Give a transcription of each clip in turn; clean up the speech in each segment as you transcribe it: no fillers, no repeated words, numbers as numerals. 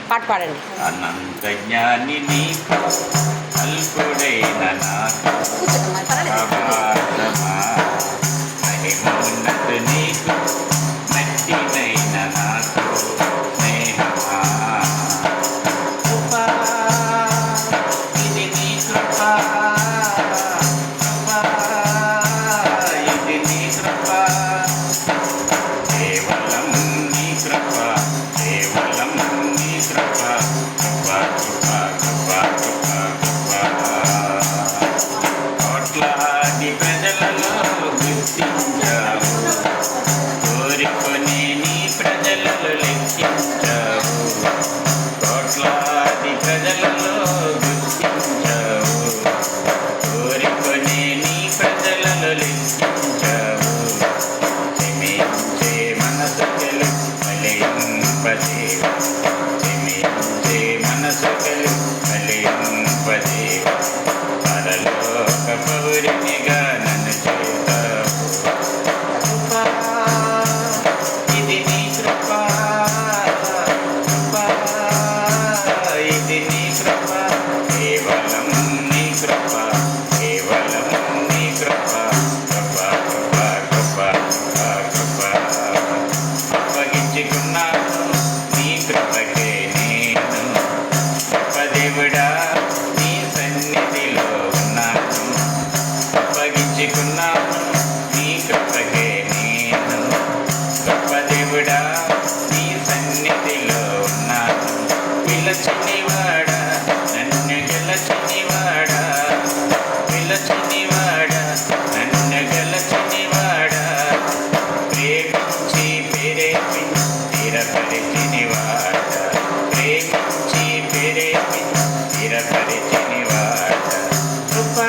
పాట పాడండి. అనంత జ్ఞాని నీకు అల్పుడైన నాకు అపారమా మహిమోన్నత నీకు మట్టినైన నాకు స్నేహమా కృపా ఇది నీ కృపా కృపా ఇది నీ కృపా కేవలం నీ కృప కేవలం నీ కృప కృప కృప కృప కృప కోట్లాది ప్రజలలో గుర్తించావు కోరుకొని నీ ప్రజలలో లెక్కించావు కోట్లాది ప్రజలలో గుర్తించావు కోరుకొని నీ ప్రజలలో లెక్కించావు క్షమించే మనసు గలు ఫలింపదేవ క్షమించే మనసు గలు ఫలింపదేవ పరలోక పౌరునిగా నన్ను చేస్తావు కృపా ఇది నీ కృపా కృపా ఇది నీ కృప కేవలం నీ కృప కేవలం నీ కృప కృప కృప కృప కృప అప్పగించుకున్నాను నీ కృపకే నేను గొప్ప దేవుడా నీ సన్నిధిలో ఉన్నాను అప్పగించుకున్నాను నీ కృపకే నేను గొప్ప దేవుడా నీ సన్నిధిలో ఉన్నాను పిలచనివాడా నన్ను గెలచనివాడా పిలచనివాడా నన్ను గెలచనివాడా ప్రేమించి ప్రేరేపించి స్థిరపరిచినివాడా ప్రేమించి ప్రేరేపించి స్థిరపరిచినివాడా కృపా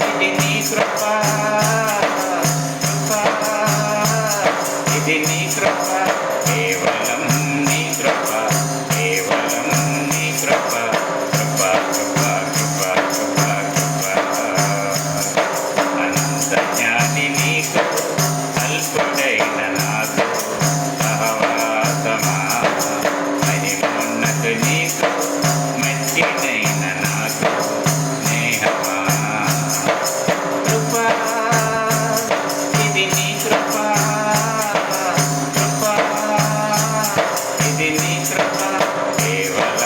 ఇది నీ కృపా కృపా ఇది నీ కృప కేవలం నీ కృప కేవలం నీ కృప కృప కృప కృప కృప కృప అనంత జ్ఞాని నీకు అల్పుడైన నాకు సహవాసమా మహిమోన్నత నీకు మట్టినైన నాకు స్నేహమా కృపా ఇది నీ కృపా కృపా ఇది నీ కృప కేవలం